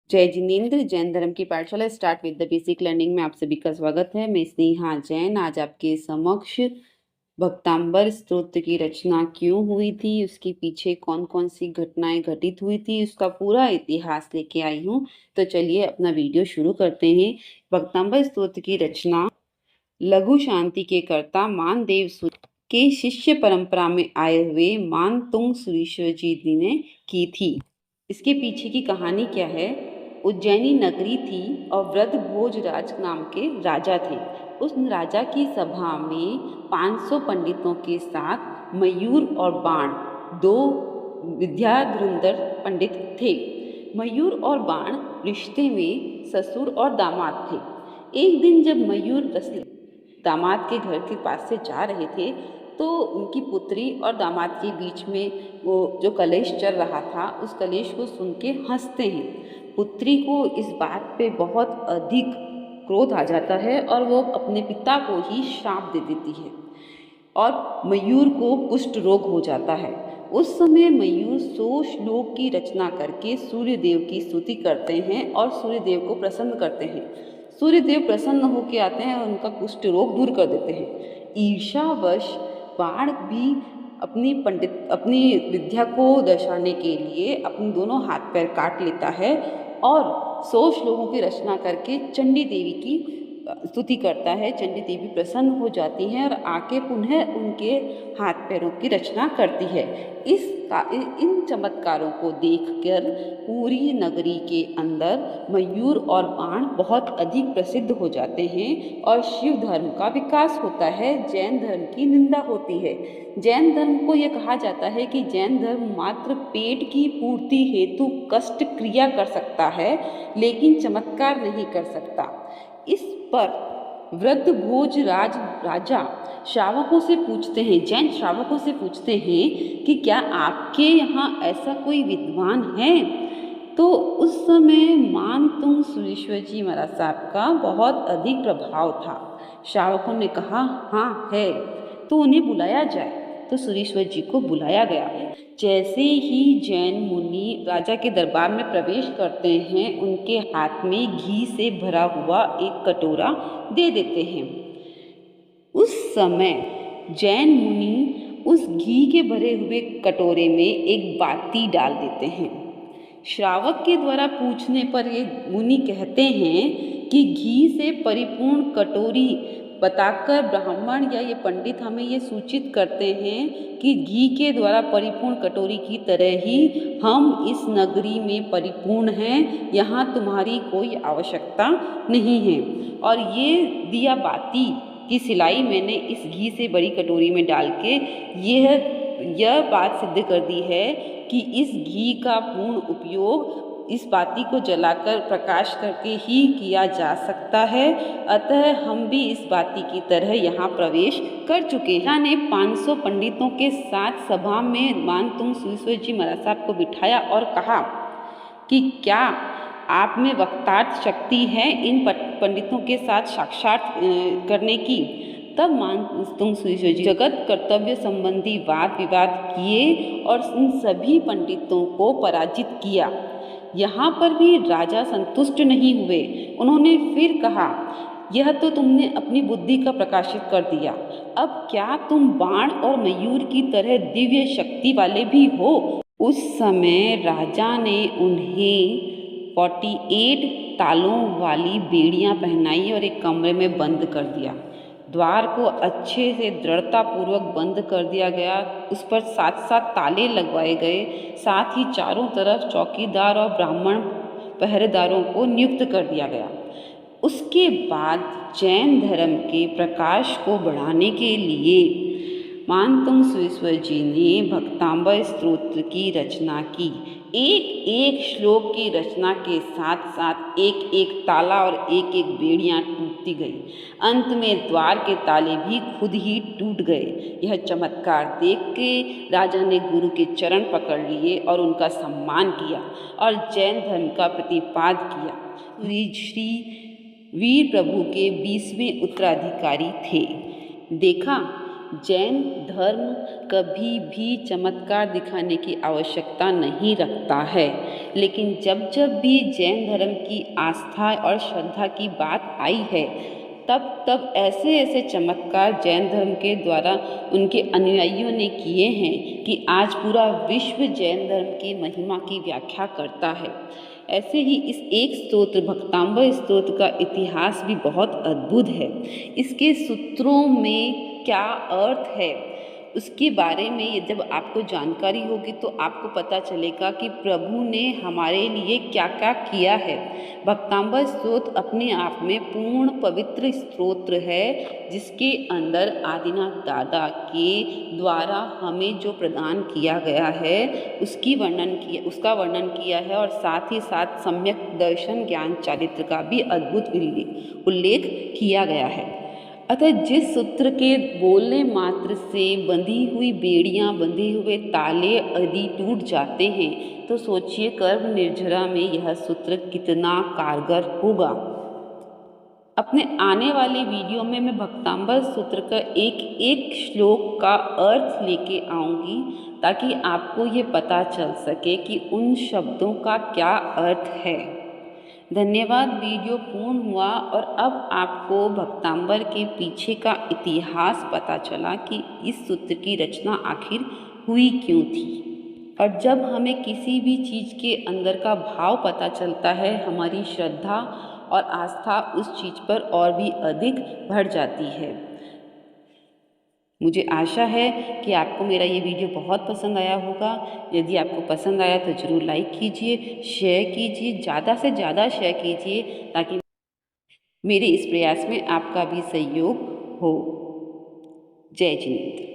जय जिनेन्द्र। जैन धर्म की पाठशाला start with the basic learning में आप सभी का स्वागत है। मैं स्नेहा जैन आज आपके समक्ष भक्तांबर स्तोत्र की रचना क्यों हुई थी, उसके पीछे कौन कौन सी घटनाएं घटित हुई थी, उसका पूरा इतिहास लेके आई हूँ। तो चलिए अपना वीडियो शुरू करते हैं। भक्तांबर स्तोत्र की रचना लघु शांति के कर्ता मानदेव सूत के शिष्य परंपरा में आए हुए मानतुंग सुरीश्वर जी ने की थी। इसके पीछे की कहानी क्या है? उज्जैनी नगरी थी और वृद्ध भोजराज नाम के राजा थे। उस राजा की सभा में 500 पंडितों के साथ मयूर और बाण दो विद्याधुरंधर पंडित थे। मयूर और बाण रिश्ते में ससुर और दामाद थे। एक दिन जब मयूर दामाद के घर के पास से जा रहे थे तो उनकी पुत्री और दामाद के बीच में वो जो कलेश चल रहा था, उस कलेश को सुन के हंसते हैं। पुत्री को इस बात पे बहुत अधिक क्रोध आ जाता है और वो अपने पिता को ही श्राप दे देती है और मयूर को कुष्ठ रोग हो जाता है। उस समय मयूर 100 श्लोक की रचना करके सूर्यदेव की स्तुति करते हैं और सूर्यदेव को प्रसन्न करते हैं। सूर्यदेव प्रसन्न होकर आते हैं और उनका कुष्ठ रोग दूर कर देते हैं। ईर्ष्यावश बाण भी अपनी विद्या को दर्शाने के लिए अपने दोनों हाथ पैर काट लेता है और 100 श्लोकों की रचना करके चंडी देवी की स्तुति करता है। चंडी देवी प्रसन्न हो जाती हैं और आके पुनः उनके हाथ पैरों की रचना करती है। इन चमत्कारों को देखकर पूरी नगरी के अंदर मयूर और बाण बहुत अधिक प्रसिद्ध हो जाते हैं और शिव धर्म का विकास होता है, जैन धर्म की निंदा होती है। जैन धर्म को यह कहा जाता है कि जैन धर्म मात्र पेट की पूर्ति हेतु कष्ट क्रिया कर सकता है, लेकिन चमत्कार नहीं कर सकता। इस पर वृद्ध भोजराज राजा श्रावकों से पूछते हैं, जैन श्रावकों से पूछते हैं कि क्या आपके यहाँ ऐसा कोई विद्वान है? तो उस समय मानतुंग सुरेश्वर जी महाराज साहब का बहुत अधिक प्रभाव था। श्रावकों ने कहा हाँ है, तो उन्हें बुलाया जाए। तो सुरेश्वर जी को बुलाया गया। जैसे ही जैन मुनि राजा के दरबार में प्रवेश करते हैं, उनके हाथ में घी से भरा हुआ एक कटोरा दे देते हैं। उस समय जैन मुनि उस घी के भरे हुए कटोरे में एक बाती डाल देते हैं। श्रावक के द्वारा पूछने पर ये मुनि कहते हैं कि घी से परिपूर्ण कटोरी बताकर ब्राह्मण या ये पंडित हमें ये सूचित करते हैं कि घी के द्वारा परिपूर्ण कटोरी की तरह ही हम इस नगरी में परिपूर्ण हैं, यहाँ तुम्हारी कोई आवश्यकता नहीं है। और ये दिया बाती की सिलाई मैंने इस घी से बड़ी कटोरी में डाल के यह बात सिद्ध कर दी है कि इस घी का पूर्ण उपयोग इस बाती को जलाकर प्रकाश करके ही किया जा सकता है। अतः हम भी इस बाती की तरह यहाँ प्रवेश कर चुके हैं। ने 500 पंडितों के साथ सभा में मानतुंग सुरेश्वर जी महाराज साहब को बिठाया और कहा कि क्या आप में वक्तार्थ शक्ति है इन पंडितों के साथ साक्षात करने की? तब मानतुंग सुरेश्वर जी जगत कर्तव्य संबंधी वाद विवाद किए और इन सभी पंडितों को पराजित किया। यहाँ पर भी राजा संतुष्ट नहीं हुए। उन्होंने फिर कहा, यह तो तुमने अपनी बुद्धि का प्रकाशित कर दिया, अब क्या तुम बाण और मयूर की तरह दिव्य शक्ति वाले भी हो? उस समय राजा ने उन्हें 48 तालों वाली बेड़ियां पहनाई और एक कमरे में बंद कर दिया। द्वार को अच्छे से दृढ़ता पूर्वक बंद कर दिया गया। उस पर 7-7 ताले लगवाए गए। साथ ही चारों तरफ चौकीदार और ब्राह्मण पहरेदारों को नियुक्त कर दिया गया। उसके बाद जैन धर्म के प्रकाश को बढ़ाने के लिए मानतुंग सुरेश्वर जी ने भक्तांबर स्तोत्र की रचना की। एक एक श्लोक की रचना के साथ साथ एक एक ताला और एक एक बेड़ियां टूटती गई। अंत में द्वार के ताले भी खुद ही टूट गए। यह चमत्कार देख के राजा ने गुरु के चरण पकड़ लिए और उनका सम्मान किया और जैन धर्म का प्रतिपाद किया। श्री वीर प्रभु के 20वें उत्तराधिकारी थे। देखा, जैन धर्म कभी भी चमत्कार दिखाने की आवश्यकता नहीं रखता है, लेकिन जब जब भी जैन धर्म की आस्था और श्रद्धा की बात आई है, तब तब ऐसे ऐसे चमत्कार जैन धर्म के द्वारा उनके अनुयायियों ने किए हैं कि आज पूरा विश्व जैन धर्म की महिमा की व्याख्या करता है। ऐसे ही इस एक स्तोत्र भक्तांबर स्तोत्र का इतिहास भी बहुत अद्भुत है। इसके सूत्रों में क्या अर्थ है, उसके बारे में ये जब आपको जानकारी होगी तो आपको पता चलेगा कि प्रभु ने हमारे लिए क्या क्या किया है। भक्तांबर स्तोत्र अपने आप में पूर्ण पवित्र स्तोत्र है, जिसके अंदर आदिनाथ दादा के द्वारा हमें जो प्रदान किया गया है उसका वर्णन किया है, और साथ ही साथ सम्यक दर्शन ज्ञान चारित्र का भी अद्भुत उल्लेख किया गया है। अतः जिस सूत्र के बोलने मात्र से बंधी हुई बेड़ियां, बंधे हुए ताले आदि टूट जाते हैं, तो सोचिए कर्म निर्जरा में यह सूत्र कितना कारगर होगा। अपने आने वाले वीडियो में मैं भक्तांबर सूत्र का एक एक श्लोक का अर्थ लेके आऊँगी, ताकि आपको ये पता चल सके कि उन शब्दों का क्या अर्थ है। धन्यवाद। वीडियो पूर्ण हुआ और अब आपको भक्तांबर के पीछे का इतिहास पता चला कि इस सूत्र की रचना आखिर हुई क्यों थी। और जब हमें किसी भी चीज़ के अंदर का भाव पता चलता है, हमारी श्रद्धा और आस्था उस चीज़ पर और भी अधिक बढ़ जाती है। मुझे आशा है कि आपको मेरा ये वीडियो बहुत पसंद आया होगा। यदि आपको पसंद आया तो ज़रूर लाइक कीजिए, शेयर कीजिए, ज़्यादा से ज़्यादा शेयर कीजिए, ताकि मेरे इस प्रयास में आपका भी सहयोग हो। जय जिनेंद्र।